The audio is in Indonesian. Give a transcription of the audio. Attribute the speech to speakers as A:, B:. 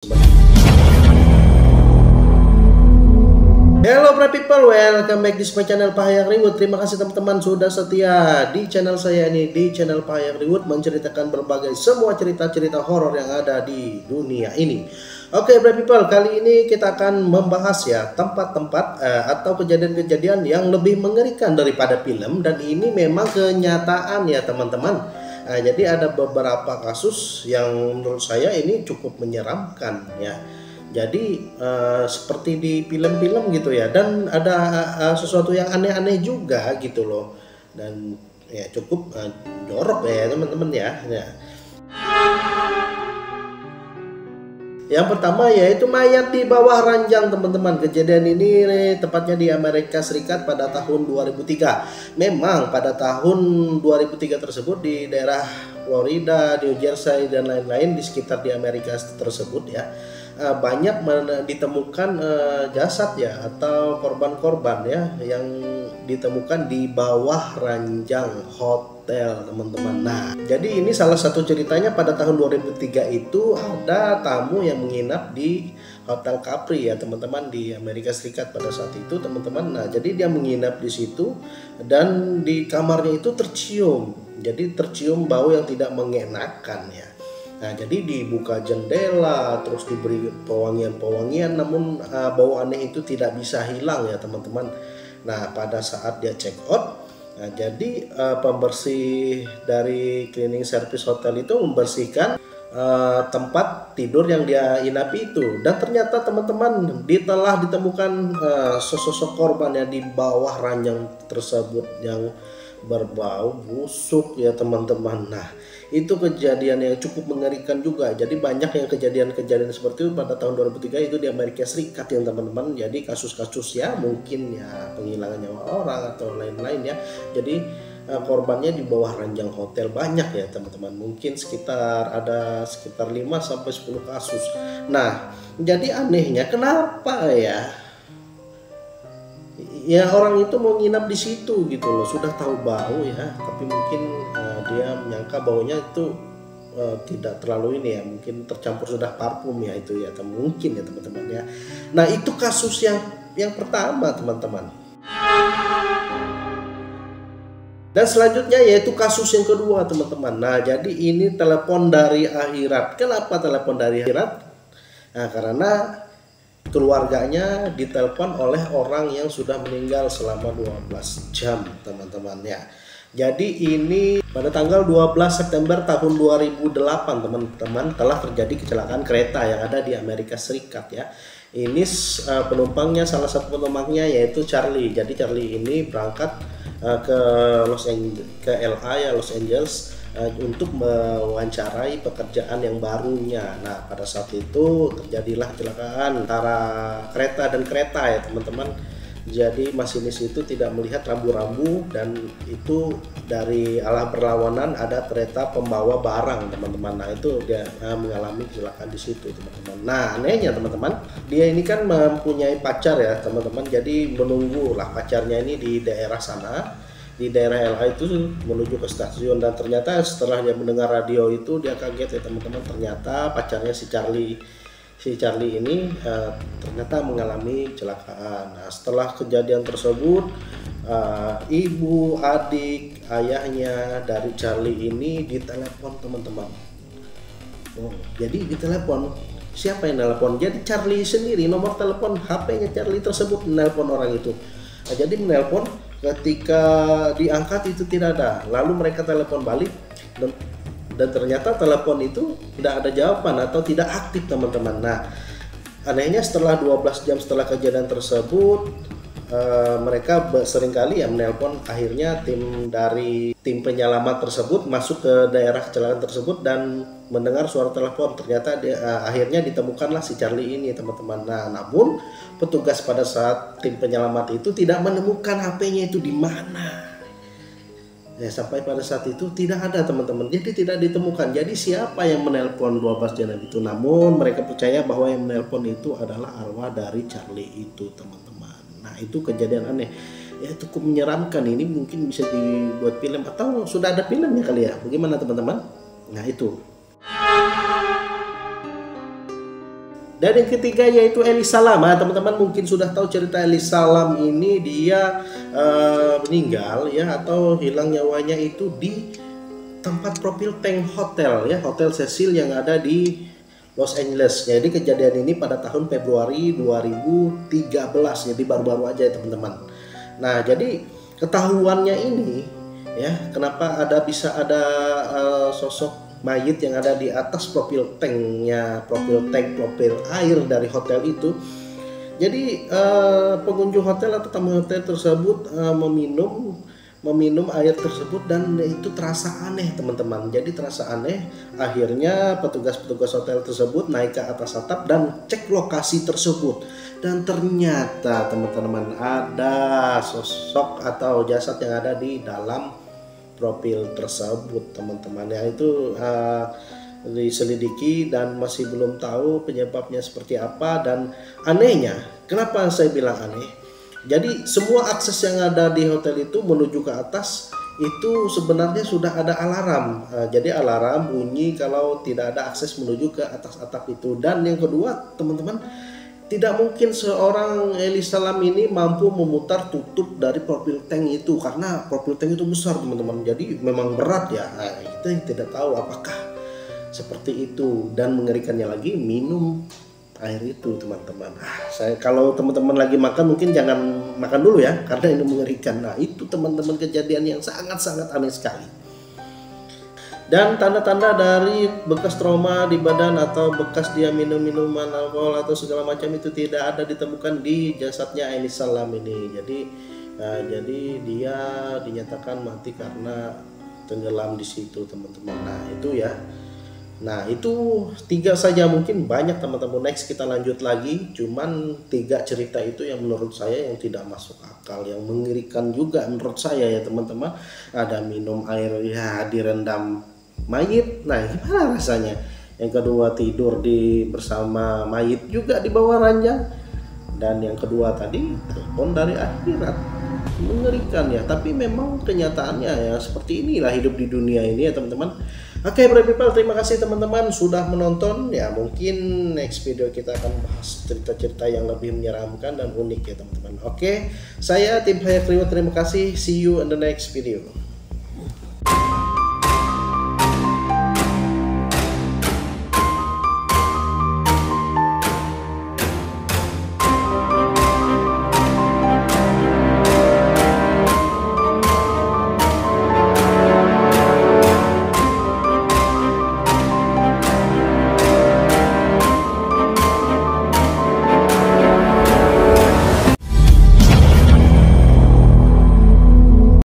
A: Hello bright people, welcome back di my channel Pak Hayang Reward. Terima kasih teman-teman sudah setia di channel saya ini, di channel Pak Hayang Reward, menceritakan berbagai semua cerita-cerita horor yang ada di dunia ini. Oke bright people, kali ini kita akan membahas ya tempat-tempat atau kejadian-kejadian yang lebih mengerikan daripada film, dan ini memang kenyataan ya teman-teman. Jadi ada beberapa kasus yang menurut saya ini cukup menyeramkan ya. Jadi seperti di film-film gitu ya, dan ada sesuatu yang aneh-aneh juga gitu loh, dan ya cukup jorok ya teman-teman ya. Yang pertama yaitu mayat di bawah ranjang teman-teman. Kejadian ini tepatnya di Amerika Serikat pada tahun 2003. Memang pada tahun 2003 tersebut di daerah Florida, New Jersey dan lain-lain di sekitar di Amerika tersebut ya, banyak ditemukan jasad ya atau korban-korban ya yang ditemukan di bawah ranjang hotel teman-teman. Nah, jadi ini salah satu ceritanya pada tahun 2003 itu ada tamu yang menginap di Hotel Capri ya teman-teman di Amerika Serikat pada saat itu teman-teman. Nah, jadi dia menginap di situ dan di kamarnya itu tercium. Jadi tercium bau yang tidak mengenakan ya. Nah, jadi dibuka jendela, terus diberi pewangian-pewangian, namun bau aneh itu tidak bisa hilang ya teman-teman. Nah, pada saat dia check out, nah, jadi pembersih dari cleaning service hotel itu membersihkan tempat tidur yang dia inapi itu, dan ternyata teman-teman telah ditemukan sesosok korban yang di bawah ranjang tersebut yang berbau busuk ya teman-teman. Nah, itu kejadian yang cukup mengerikan juga. Jadi banyak yang kejadian-kejadian seperti itu pada tahun 2003 itu di Amerika Serikat ya teman-teman. Jadi kasus-kasus ya mungkin ya penghilangan nyawa orang atau lain-lain ya. Jadi korbannya di bawah ranjang hotel banyak ya teman-teman. Mungkin ada sekitar 5 sampai 10 kasus. Nah, jadi anehnya kenapa ya orang itu mau nginap di situ gitu loh, sudah tahu bau ya, tapi mungkin dia menyangka baunya itu tidak terlalu ini ya, mungkin tercampur sudah parfum ya itu ya, mungkin ya teman-teman ya. Nah, itu kasus yang pertama teman-teman. Dan selanjutnya yaitu kasus yang kedua teman-teman. Nah, jadi ini telepon dari akhirat. Kenapa telepon dari akhirat? Nah, karena keluarganya ditelepon oleh orang yang sudah meninggal selama 12 jam teman-teman ya. Jadi ini pada tanggal 12 September tahun 2008 teman-teman telah terjadi kecelakaan kereta yang ada di Amerika Serikat ya. Ini penumpangnya, salah satu penumpangnya yaitu Charlie. Jadi Charlie ini berangkat ke LA ya, Los Angeles, untuk mewawancarai pekerjaan yang barunya. Nah, pada saat itu terjadilah kecelakaan antara kereta dan kereta ya teman-teman. Jadi masinis itu tidak melihat rambu-rambu, dan itu dari arah berlawanan ada kereta pembawa barang teman-teman. Nah, itu dia mengalami kecelakaan di situ teman-teman. Nah, anehnya teman-teman, dia ini kan mempunyai pacar ya teman-teman. Jadi menunggulah pacarnya ini di daerah sana, di daerah LA itu, menuju ke stasiun. Dan ternyata setelah dia mendengar radio itu dia kaget ya teman-teman, ternyata pacarnya si Charlie ini ternyata mengalami kecelakaan. Nah, setelah kejadian tersebut ibu, adik, ayahnya dari Charlie ini ditelepon teman-teman. Jadi ditelepon, siapa yang telepon? Jadi Charlie sendiri, nomor telepon HP-nya Charlie tersebut menelpon orang itu. Nah, jadi menelpon, ketika diangkat itu tidak ada. Lalu mereka telepon balik, dan ternyata telepon itu tidak ada jawaban atau tidak aktif teman-teman. Nah, anehnya setelah 12 jam setelah kejadian tersebut, mereka seringkali ya menelpon. Akhirnya tim penyelamat tersebut masuk ke daerah kecelakaan tersebut dan mendengar suara telepon. Ternyata akhirnya ditemukanlah si Charlie ini teman-teman. Nah, namun petugas pada saat tim penyelamat itu tidak menemukan HP-nya itu di mana. Ya, sampai pada saat itu tidak ada teman-teman. Jadi tidak ditemukan. Jadi siapa yang menelpon 12 jam itu? Namun mereka percaya bahwa yang menelpon itu adalah arwah dari Charlie itu teman-teman. Nah, itu kejadian aneh. Ya, cukup menyeramkan. Ini mungkin bisa dibuat film atau sudah ada filmnya kali ya. Bagaimana teman-teman? Nah, itu. Dan yang ketiga yaitu Eli Salam. Nah, teman-teman mungkin sudah tahu cerita Eli Salam ini, dia meninggal ya atau hilang nyawanya itu di tempat profil tank hotel ya, Hotel Cecil yang ada di Los Angeles. Jadi kejadian ini pada tahun Februari 2013, jadi baru-baru aja ya teman-teman. Nah, jadi ketahuannya ini ya, kenapa bisa ada sosok mayit yang ada di atas profil tanknya, profil air dari hotel itu. Jadi pengunjung hotel atau tamu hotel tersebut meminum air tersebut dan itu terasa aneh teman-teman. Jadi terasa aneh, akhirnya petugas-petugas hotel tersebut naik ke atas atap dan cek lokasi tersebut, dan ternyata teman-teman ada sosok atau jasad yang ada di dalam profil tersebut teman-teman ya. Itu diselidiki dan masih belum tahu penyebabnya seperti apa. Dan anehnya, kenapa saya bilang aneh, jadi semua akses yang ada di hotel itu menuju ke atas itu sebenarnya sudah ada alarm. Jadi alarm bunyi kalau tidak ada akses menuju ke atas atap itu. Dan yang kedua teman-teman, tidak mungkin seorang Eli Salam ini mampu memutar tutup dari profil tank itu, karena profil tank itu besar teman-teman, jadi memang berat ya. Nah, kita tidak tahu apakah seperti itu. Dan mengerikannya lagi, minum air itu teman-teman. Kalau teman-teman lagi makan mungkin jangan makan dulu ya, karena ini mengerikan. Nah, itu teman-teman kejadian yang sangat-sangat aneh sekali. Dan tanda-tanda dari bekas trauma di badan atau bekas dia minum minuman alkohol atau segala macam itu tidak ada ditemukan di jasadnya Eli Salam ini. Jadi dia dinyatakan mati karena tenggelam di situ teman-teman. Nah itu ya. Nah itu 3 saja, mungkin banyak teman-teman. Next kita lanjut lagi. Cuman 3 cerita itu yang menurut saya yang tidak masuk akal, yang mengerikan juga menurut saya ya teman-teman. Ada minum air ya direndam mayit, nah gimana rasanya? Yang kedua tidur bersama mayit juga di bawah ranjang. Dan yang kedua tadi telepon dari akhirat, mengerikan ya. Tapi memang kenyataannya ya seperti inilah hidup di dunia ini ya teman-teman. Oke brave people, terima kasih teman-teman sudah menonton ya. Mungkin next video kita akan bahas cerita-cerita yang lebih menyeramkan dan unik ya teman-teman. Oke, saya tim Hayat Riwo, terima kasih, see you in the next video.